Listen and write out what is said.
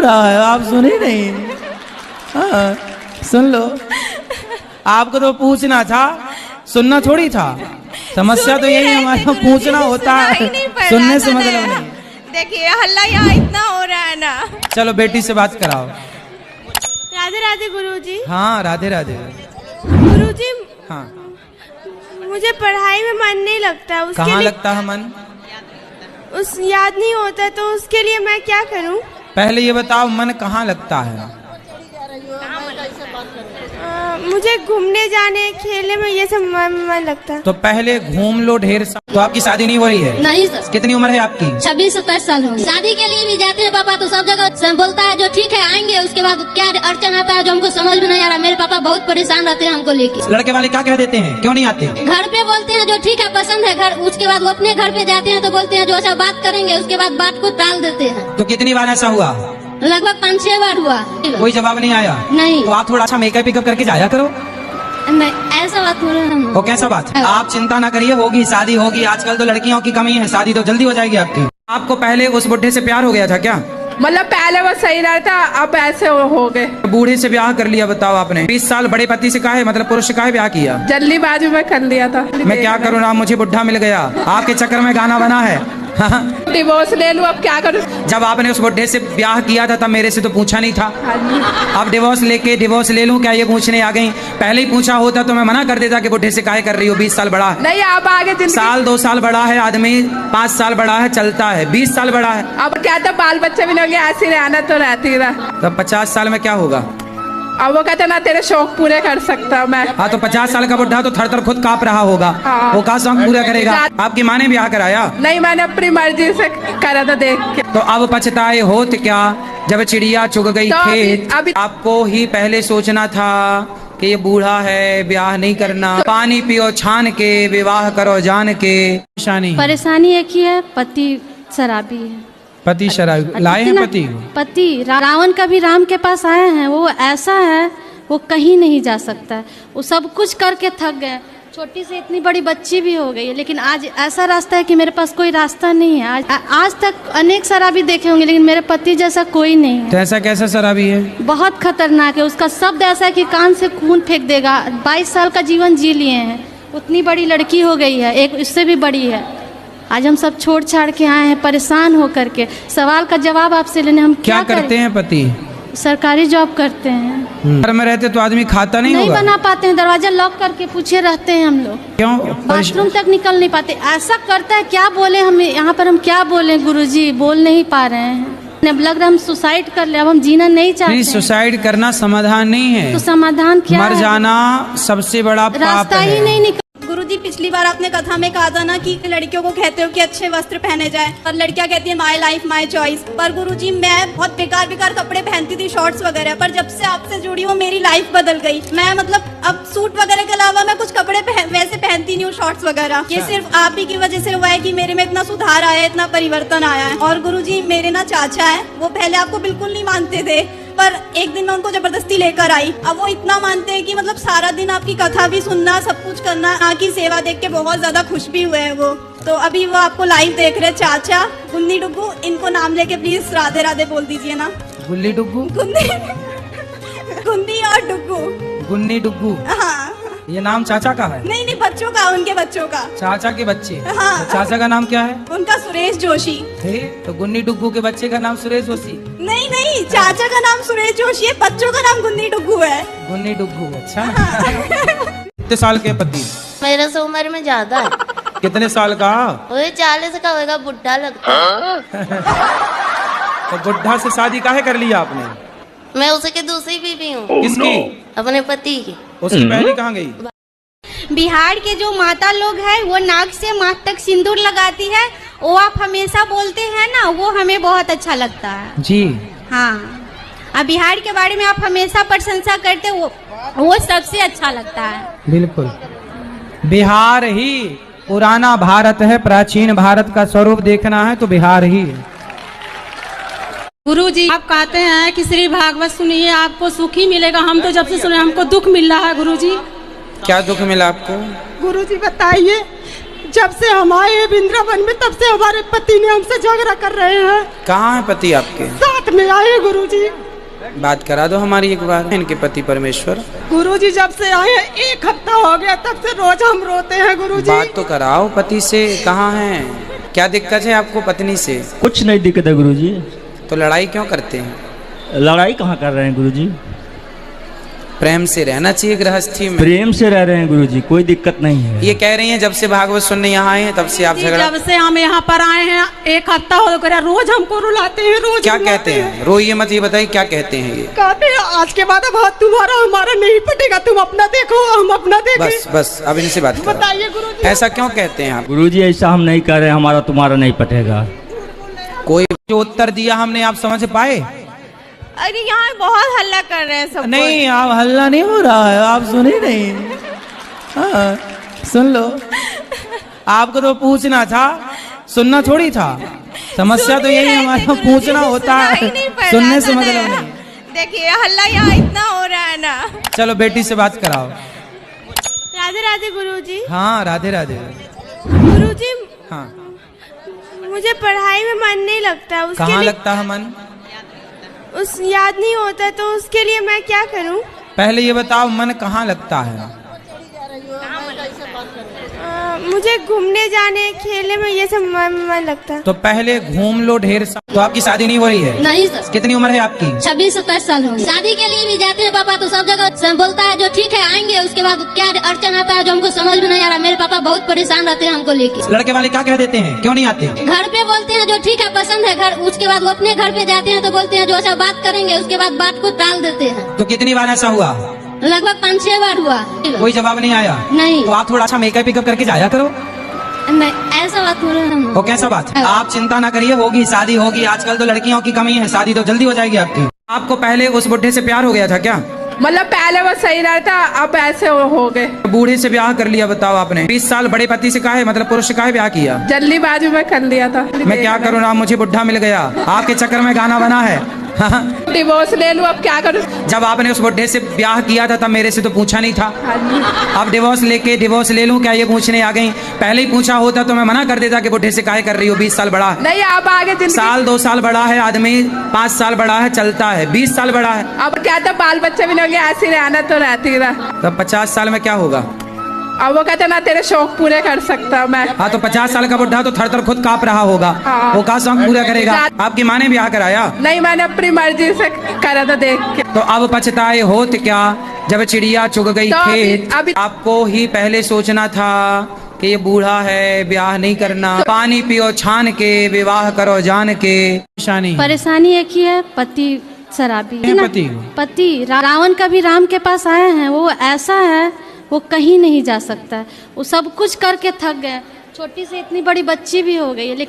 रहा है, आप सुनी नहीं? हाँ, सुन लो। आपको तो पूछना था, सुनना थोड़ी था। समस्या तो यही हमारा पूछना होता है, सुनने से मतलब नहीं। देखिए हल्ला यहाँ इतना हो रहा है ना। चलो बेटी से बात कराओ। राधे राधे गुरुजी। हाँ राधे राधे। गुरुजी हाँ मुझे पढ़ाई में मन नहीं लगता। उसके कहाँ लिए लगता है मन? उस याद नहीं होता, तो उसके लिए मैं क्या करूं? पहले ये बताओ मन कहाँ लगता है? मुझे घूमने जाने खेलने में ये सब मन लगता है। तो पहले घूम लो ढेर सा। तो आपकी शादी नहीं हो रही है? नहीं सर। कितनी उम्र है आपकी? 26-27 साल हो। शादी के लिए भी जाते हैं पापा तो सब जगह बोलता है जो ठीक है आएंगे, उसके बाद क्या अड़चन आता है जो हमको समझ में नहीं आ रहा। मेरे पापा बहुत परेशान रहते हैं हमको लेके। लड़के वाले क्या कह देते हैं, क्यों नहीं आते? घर पे बोलते हैं जो ठीक है पसंद है घर, उसके बाद वो अपने घर पे जाते हैं तो बोलते हैं जो अच्छा बात करेंगे, उसके बाद बात को टाल देते हैं। तो कितनी बार ऐसा हुआ? लगभग 5-6 बार हुआ। कोई जवाब नहीं आया? नहीं। तो आप थोड़ा अच्छा मेकअप पिकअप करके जाया करो। नहीं ऐसा बात हो रहा है। वो कैसा बात है? आप चिंता ना करिए, होगी शादी होगी। आजकल तो लड़कियों की कमी है, शादी तो जल्दी हो जाएगी आपकी। आपको पहले उस बुढ़े से प्यार हो गया था क्या? मतलब पहले वो सही रहता, अब ऐसे हो गए। बूढ़े से ब्याह कर लिया, बताओ आपने 20 साल बड़े पति से काहे, मतलब पुरुष से काहे ब्याह किया? जल्दीबाजी में कर लिया था। मैं क्या करूँ ना, मुझे बुढ़ा मिल गया। आपके चक्कर में गाना बना है। डिवोर्स ले लूं, अब क्या करूं? जब आपने उस बुढ़े से ब्याह किया था तब मेरे से तो पूछा नहीं था। अब डिवोर्स ले लूं क्या ये पूछने आ गई? पहले ही पूछा होता तो मैं मना कर देता कि बुढ़े से काहे कर रही हो, 20 साल बड़ा है। नहीं अब आगे साल 2 साल बड़ा है आदमी, 5 साल बड़ा है चलता है, 20 साल बड़ा है। अब क्या था, बाल बच्चे भी लोग ऐसे रहना तो रहती रहा। तब 50 साल में क्या होगा? अब वो कहते ना तेरे शौक पूरे कर सकता मैं। हाँ तो 50 साल का बुढ़ा तो थर थर खुद कांप रहा होगा। हाँ। वो का शौक पूरा करेगा? आपकी माँ ने ब्याह कराया? नहीं, मैंने अपनी मर्जी से करा था देख के। तो अब पछताए होत क्या जब चिड़िया चुग गई तो खेत? अभी आपको ही पहले सोचना था कि ये बूढ़ा है, ब्याह नहीं करना। पानी पियो छान के, विवाह करो जान के। परेशानी एक ही है, पति शराबी है। पति शराबी लाए हैं? पति रावण का भी राम के पास आए हैं। वो ऐसा है, वो कहीं नहीं जा सकता है। वो सब कुछ करके थक गए। छोटी से इतनी बड़ी बच्ची भी हो गई है, लेकिन आज ऐसा रास्ता है कि मेरे पास कोई रास्ता नहीं है। आज तक अनेक शराबी देखे होंगे, लेकिन मेरे पति जैसा कोई नहीं है। तो ऐसा कैसा शराबी है? बहुत खतरनाक है। उसका शब्द ऐसा है कि कान से खून फेंक देगा। 22 साल का जीवन जी लिए हैं, उतनी बड़ी लड़की हो गई है, एक इससे भी बड़ी है। आज हम सब छोड़ छाड़ के आए हैं परेशान होकर के। सवाल का जवाब आपसे लेने हम क्या करते हैं? पति सरकारी जॉब करते हैं। घर में रहते तो आदमी खाता नहीं होगा? बना पाते हैं, दरवाजा लॉक करके पूछे रहते हैं हम लोग। क्यों? बाथरूम तक निकल नहीं पाते। ऐसा करता है, क्या बोले हम यहाँ पर, हम क्या बोले गुरुजी, बोल नहीं पा रहे हैं। अब लग रहा हम सुसाइड कर ले, अब हम जीना नहीं चाहते। सुसाइड करना समाधान नहीं है। तो समाधान क्या? मर जाना सबसे बड़ा पाप है। रास्ता ही नहीं निकल। गुरुजी पिछली बार आपने कथा में कहा था ना कि लड़कियों को कहते हो कि अच्छे वस्त्र पहने जाए, और लड़कियां कहती है माय लाइफ माय चॉइस। पर गुरुजी मैं बहुत बेकार कपड़े पहनती थी, शॉर्ट्स वगैरह, पर जब से आपसे जुड़ी हूँ मेरी लाइफ बदल गई। मैं मतलब अब सूट वगैरह के अलावा मैं कुछ कपड़े वैसे पहनती नहीं हूँ, शॉर्ट्स वगैरह। ये सिर्फ आप ही की वजह से हुआ है कि मेरे में इतना सुधार आया है, इतना परिवर्तन आया है। और गुरुजी मेरे ना चाचा है, वो पहले आपको बिल्कुल नहीं मानते थे, पर एक दिन मैं उनको जबरदस्ती लेकर आई। अब वो इतना मानते हैं कि मतलब सारा दिन आपकी कथा भी सुनना, सब कुछ करना, आपकी सेवा देख के बहुत ज्यादा खुश भी हुए हैं वो। तो अभी वो आपको लाइव देख रहे। चाचा गुन्नी डुग्गू, इनको नाम लेके प्लीज राधे राधे बोल दीजिए ना। गुल्ली डुग्गू, गुन्नी और डुग्गू, गुन्नी डुग्गू। हाँ ये नाम चाचा का है? नहीं बच्चों का, उनके बच्चों का। चाचा के बच्चे? हाँ। तो चाचा का नाम क्या है? उनका सुरेश जोशी। तो गुन्नी डुग्गू के बच्चे का नाम सुरेश जोशी? नहीं, चाचा का नाम सुरेश जोशी है, बच्चों का नाम गुन्नी डुग्गू है। गुन्नी डुग्गू, अच्छा। कितने साल के पति? मेरे से उम्र में ज्यादा है। कितने साल का? वही 40 का होगा, बुढ़ा लगता है। तो बुढ़ा से शादी काहे कर लिया आपने? मैं उसके दूसरी बीवी हूँ। किसकी? अपने पति की। उसकी पहले कहाँ गई? बिहार के जो माता लोग हैं वो नाक से माथ तक सिंदूर लगाती है, वो आप हमेशा बोलते हैं ना, वो हमें बहुत अच्छा लगता है जी। हाँ, अब बिहार के बारे में आप हमेशा प्रशंसा करते, वो सबसे अच्छा लगता है। बिल्कुल, बिहार ही पुराना भारत है, प्राचीन भारत का स्वरूप देखना है तो बिहार ही है। गुरुजी आप कहते हैं कि श्री भागवत सुनिए आपको सुख ही मिलेगा। हम तो जब से सुने हमको दुख मिल रहा है गुरुजी। क्या दुख मिला आपको? गुरुजी बताइए, जब से हम आए हैं वृंदावन में तब से हमारे पति ने हमसे झगड़ा कर रहे हैं। कहाँ है पति आपके? साथ में आए हैं गुरुजी। बात करा दो हमारी एक बार इनके पति परमेश्वर। गुरुजी जब से आए हैं 1 हफ्ता हो गया, तब से रोज हम रोते हैं गुरुजी। बात तो कराओ पति से, कहाँ है, क्या दिक्कत है आपको पत्नी से? कुछ नहीं दिक्कत है गुरुजी। तो लड़ाई क्यों करते हैं? लड़ाई कहाँ कर रहे हैं गुरुजी? प्रेम से रहना चाहिए गृहस्थी में। प्रेम से रह रहे हैं गुरुजी, कोई दिक्कत नहीं है। ये कह रही हैं जब से भागवत सुनने यहाँ आए हैं तब से आप झगड़ा। जब से हम यहाँ पर आए हैं 1 हफ्ता हो गया, रोज हमको रुलाते हैं, रोज क्या रुलाते कहते हैं? रोइए मत, ये बताइए क्या कहते हैं ये? कहते हैं आज के बाद अब तुम्हारा हमारा नहीं पटेगा, तुम अपना देखो हम अपना देखें। बस बस अब इनसे बात करो। बताइए गुरुजी। ऐसा क्यों कहते हैं आप? गुरुजी ऐसा हम नहीं कर रहे, हमारा तुम्हारा नहीं पटेगा। कोई जो उत्तर दिया हमने आप समझ पाए? अरे यहाँ बहुत हल्ला कर रहे हैं सब। नहीं, आप हल्ला नहीं हो रहा है, आप सुने नहीं। हाँ, सुन लो, आपको तो पूछना था, सुनना थोड़ी था। समस्या तो यही हमारा पूछना होता है, सुनने से मतलब नहीं। देखिए हल्ला यहाँ इतना हो रहा है ना। चलो बेटी से बात कराओ। राधे राधे गुरुजी। हाँ राधे राधे। गुरुजी हाँ मुझे पढ़ाई में मन नहीं लगता, उसके कहाँ लिए लगता है मन? उस याद नहीं होता, तो उसके लिए मैं क्या करूं? पहले ये बताओ मन कहाँ लगता है? मुझे घूमने जाने खेलने में ये सब मन लगता है। तो पहले घूम लो ढेर सा। तो आपकी शादी नहीं हो रही है? नहीं सर। कितनी उम्र है आपकी? 26-27 साल हो। शादी के लिए भी जाते हैं पापा तो सब जगह बोलता है जो ठीक है आएंगे, उसके बाद क्या अड़चन आता है जो हमको समझ में नहीं आ रहा। मेरे पापा बहुत परेशान रहते हैं हमको लेके। लड़के वाले क्या कह देते हैं, क्यों नहीं आते? घर पे बोलते हैं जो ठीक है पसंद है घर, उसके बाद वो अपने घर पे जाते हैं तो बोलते हैं जो अच्छा बात करेंगे, उसके बाद बात को टाल देते हैं। तो कितनी बार ऐसा हुआ? लगभग 5-6 बार हुआ। कोई जवाब नहीं आया? नहीं। तो आप थोड़ा अच्छा मेकअप पिकअप करके जाया करो। नहीं ऐसा बात हो रहा है। तो कैसा बात? आप चिंता ना करिए, होगी शादी होगी। आजकल तो लड़कियों की कमी है, शादी तो जल्दी हो जाएगी आपकी। आपको पहले उस बुढ़े से प्यार हो गया था क्या? मतलब पहले वो सही रहता, अब ऐसे हो गए। बूढ़े से ब्याह कर लिया, बताओ आपने 20 साल बड़े पति से काहे, मतलब पुरुष से काहे ब्याह किया? जल्दीबाजी में कर लिया था। मैं क्या करूँ ना, मुझे बुढ़ा मिल गया। आपके चक्कर में गाना बना है। डिवोर्स ले लूं, अब क्या करूं? जब आपने उस बुढ़े से ब्याह किया था तब मेरे से तो पूछा नहीं था। अब डिवोर्स ले लूं क्या ये पूछने आ गई? पहले ही पूछा होता तो मैं मना कर देता कि बुढ़े से काहे कर रही हो, 20 साल बड़ा है। नहीं अब आगे साल 2 साल बड़ा है आदमी, 5 साल बड़ा है चलता है, 20 साल बड़ा है। अब क्या था, बाल बच्चे भी लोग ऐसे रहना तो रहती रहा। तब 50 साल में क्या होगा? अब वो कहते ना तेरे शौक पूरे कर सकता मैं। हाँ तो 50 साल का बुढ़ा तो थर थर खुद कांप रहा होगा। हाँ। वो कहाँ शौक पूरा करेगा? आपकी माँ ने ब्याह कराया? नहीं, मैंने अपनी मर्जी से करा था देख के। तो अब पछताए होत क्या जब चिड़िया चुग गई तो खेत। अभी आपको ही पहले सोचना था कि ये बूढ़ा है, ब्याह नहीं करना। पानी पियो छान के, विवाह करो जान के। परेशानी एक ही है, पति शराबी है। पति रावण का भी राम के पास आए हैं, वो ऐसा है वो कहीं नहीं जा सकता है। वो सब कुछ करके थक गए, छोटी से इतनी बड़ी बच्ची भी हो गई है लेकिन